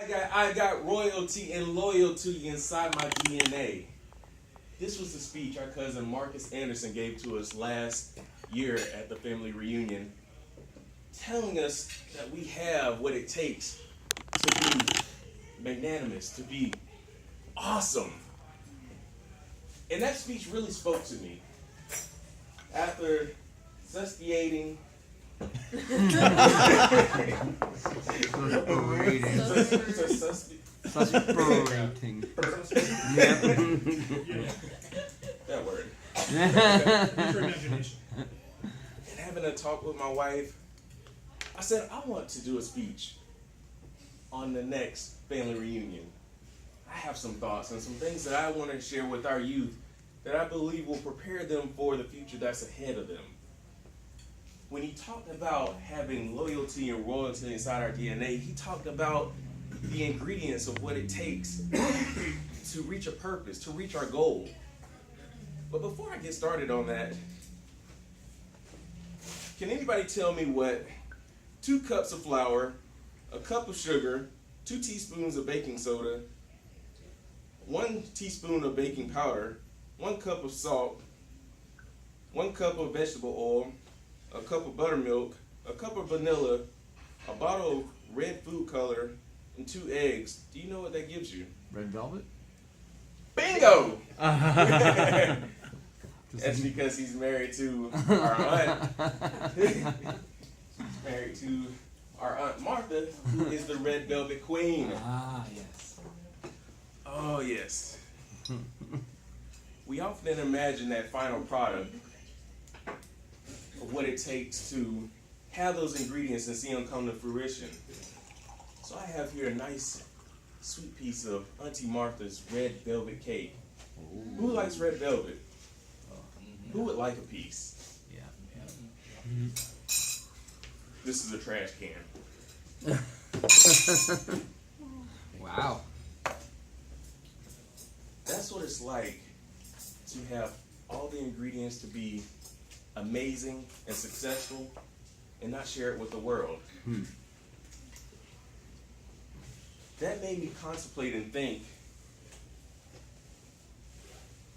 I got royalty and loyalty inside my DNA. This was the speech our cousin Marcus Anderson gave to us last year at the family reunion, telling us that we have what it takes to be magnanimous, to be awesome. And that speech really spoke to me. After satiating Suspirating. that word. Use your imagination. And having a talk with my wife, I said, I want to do a speech on the next family reunion. I have some thoughts and some things that I want to share with our youth that I believe will prepare them for the future that's ahead of them. When he talked about having loyalty and royalty inside our DNA, he talked about the ingredients of what it takes to reach a purpose, to reach our goal. But before I get started on that, can anybody tell me what 2 cups of flour, a cup of sugar, 2 teaspoons of baking soda, 1 teaspoon of baking powder, 1 cup of salt, 1 cup of vegetable oil, a cup of buttermilk, a cup of vanilla, a bottle of red food color, and 2 eggs? Do you know what that gives you? Red velvet? Bingo! That's because he's married to our aunt. He's married to our Aunt Martha, who is the red velvet queen. Ah, yes. Oh, yes. We often imagine that final product of what it takes to have those ingredients and see them come to fruition. So I have here a nice, sweet piece of Auntie Martha's red velvet cake. Ooh. Who likes red velvet? Who would like a piece? Yeah. This is a trash can. Wow. That's what it's like to have all the ingredients to be amazing and successful and not share it with the world. That made me contemplate and think,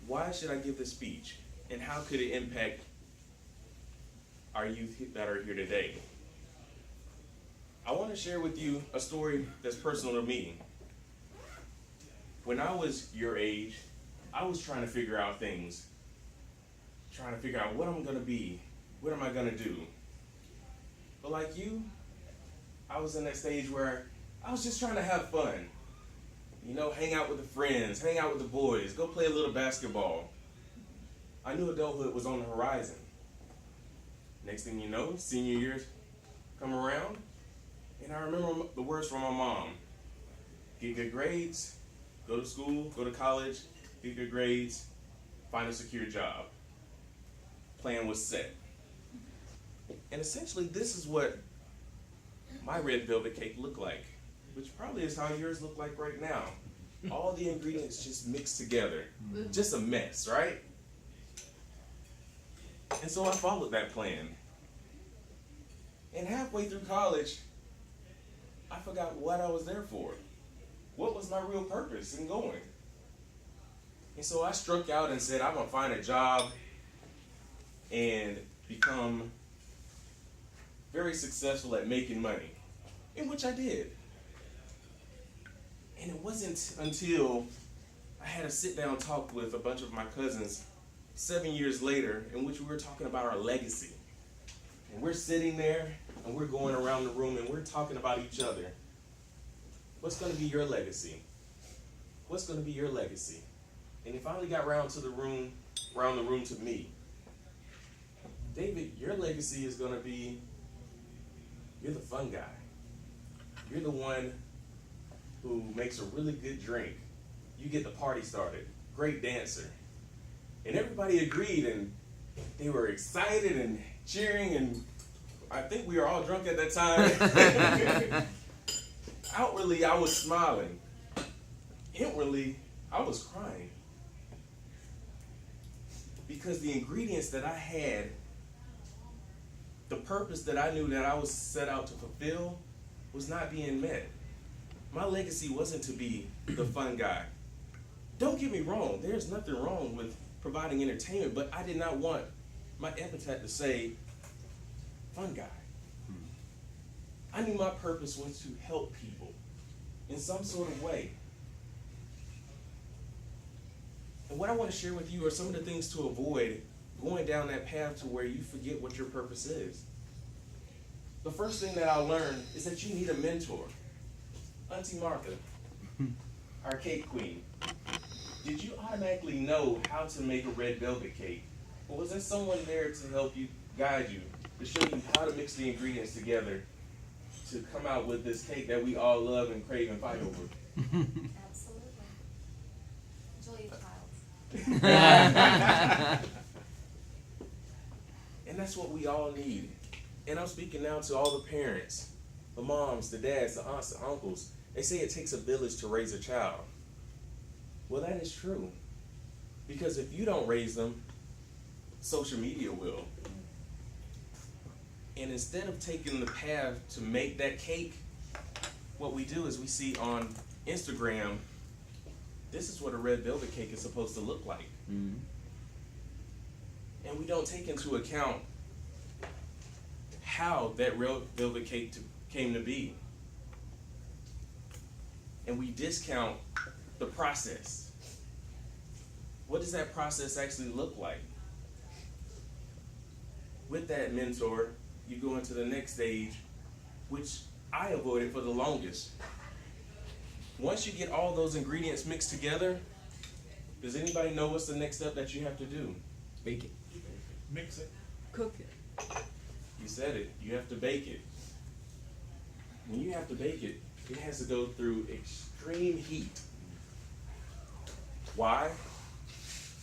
why should I give this speech? And how could it impact our youth that are here today? I want to share with you a story that's personal to me. When I was your age, I was trying to figure out things, trying to figure out what I'm going to be, what am I going to do. But like you, I was in that stage where I was just trying to have fun. You know, hang out with the friends, hang out with the boys, go play a little basketball. I knew adulthood was on the horizon. Next thing you know, senior year come around, and I remember the words from my mom. Get good grades, go to school, go to college, get good grades, find a secure job. Plan was set. And essentially this is what my red velvet cake looked like, which probably is how yours look like right now. All the ingredients just mixed together. Just a mess, right? And so I followed that plan. And halfway through college, I forgot what I was there for. What was my real purpose in going? And so I struck out and said, I'm going to find a job and become very successful at making money, in which I did. And it wasn't until I had a sit-down talk with a bunch of my cousins 7 years later, in which we were talking about our legacy. And we're sitting there, and we're going around the room, and we're talking about each other. What's going to be your legacy? What's going to be your legacy? And he finally got around the room to me. David, your legacy is going to be, you're the fun guy. You're the one who makes a really good drink. You get the party started. Great dancer. And everybody agreed, and they were excited and cheering, and I think we were all drunk at that time. Outwardly, I was smiling. Inwardly, I was crying. Because the ingredients that I had, the purpose that I knew that I was set out to fulfill, was not being met. My legacy wasn't to be the fun guy. Don't get me wrong, there's nothing wrong with providing entertainment, but I did not want my epitaph to say, fun guy. I knew my purpose was to help people in some sort of way. And what I want to share with you are some of the things to avoid going down that path to where you forget what your purpose is. The first thing that I learned is that you need a mentor. Auntie Martha, our cake queen, did you automatically know how to make a red velvet cake? Or was there someone there to help you, guide you, to show you how to mix the ingredients together to come out with this cake that we all love and crave and fight over? Absolutely. Julia Childs. And that's what we all need. And I'm speaking now to all the parents, the moms, the dads, the aunts, the uncles. They say it takes a village to raise a child. Well, that is true. Because if you don't raise them, social media will. And instead of taking the path to make that cake, what we do is we see on Instagram, this is what a red velvet cake is supposed to look like. Mm-hmm. And we don't take into account how that red velvet cake came to be. And we discount the process. What does that process actually look like? With that mentor, you go into the next stage, which I avoided for the longest. Once you get all those ingredients mixed together, does anybody know what's the next step that you have to do? Bake it. Mix it. Cook it. You said it. You have to bake it. When you have to bake it, it has to go through extreme heat. Why?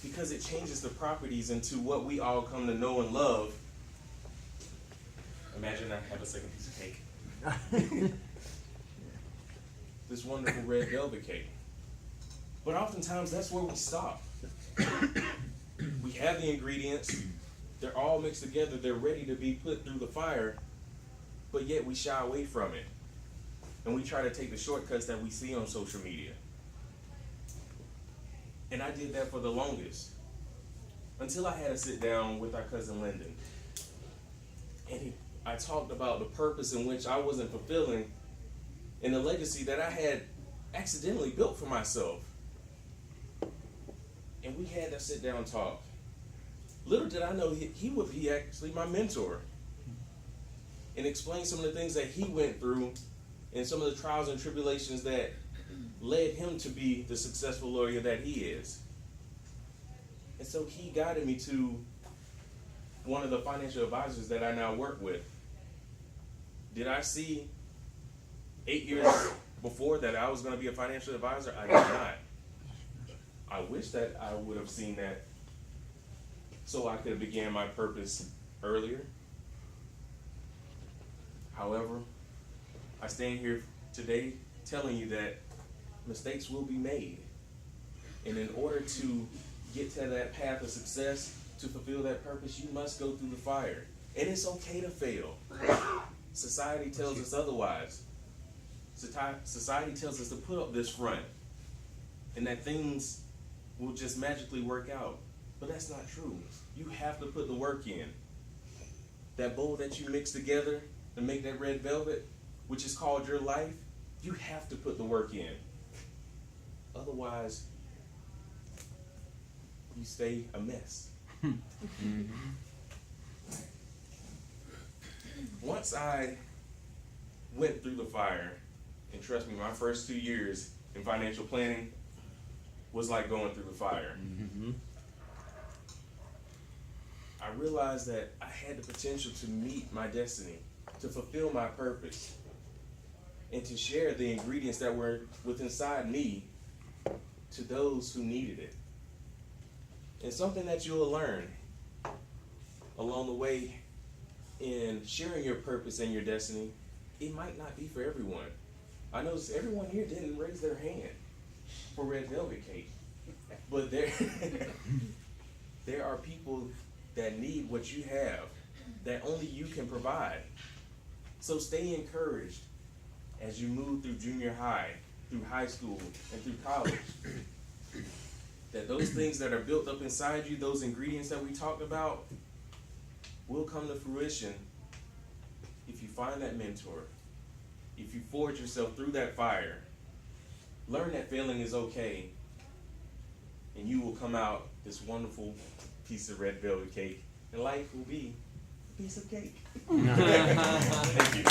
Because it changes the properties into what we all come to know and love. Imagine I have a second piece of cake. This wonderful red velvet cake. But oftentimes that's where we stop. We have the ingredients. They're all mixed together. They're ready to be put through the fire. But yet we shy away from it. And we try to take the shortcuts that we see on social media. And I did that for the longest. Until I had to sit down with our cousin Lyndon. And I talked about the purpose in which I wasn't fulfilling and the legacy that I had accidentally built for myself. And we had that sit down talk. Little did I know he would be actually my mentor. And explain some of the things that he went through and some of the trials and tribulations that led him to be the successful lawyer that he is. And so he guided me to one of the financial advisors that I now work with. Did I see 8 years before that I was going to be a financial advisor? I did not. I wish that I would have seen that so I could have began my purpose earlier. However, I stand here today telling you that mistakes will be made. And in order to get to that path of success, to fulfill that purpose, you must go through the fire. And it's okay to fail. Society tells us otherwise. Society tells us to put up this front and that things will just magically work out. But that's not true. You have to put the work in. That bowl that you mix together to make that red velvet, which is called your life, you have to put the work in. Otherwise, you stay a mess. Once I went through the fire, and trust me, my first 2 years in financial planning was like going through the fire. I realized that I had the potential to meet my destiny, to fulfill my purpose, and to share the ingredients that were within inside me to those who needed it. And something that you'll learn along the way in sharing your purpose and your destiny, it might not be for everyone. I noticed everyone here didn't raise their hand for red velvet cake, but there are people that need what you have that only you can provide. So stay encouraged as you move through junior high, through high school, and through college. That those things that are built up inside you, those ingredients that we talked about, will come to fruition if you find that mentor, if you forge yourself through that fire, learn that failing is okay, and you will come out this wonderful piece of red velvet cake, and life will be a piece of cake. Thank you.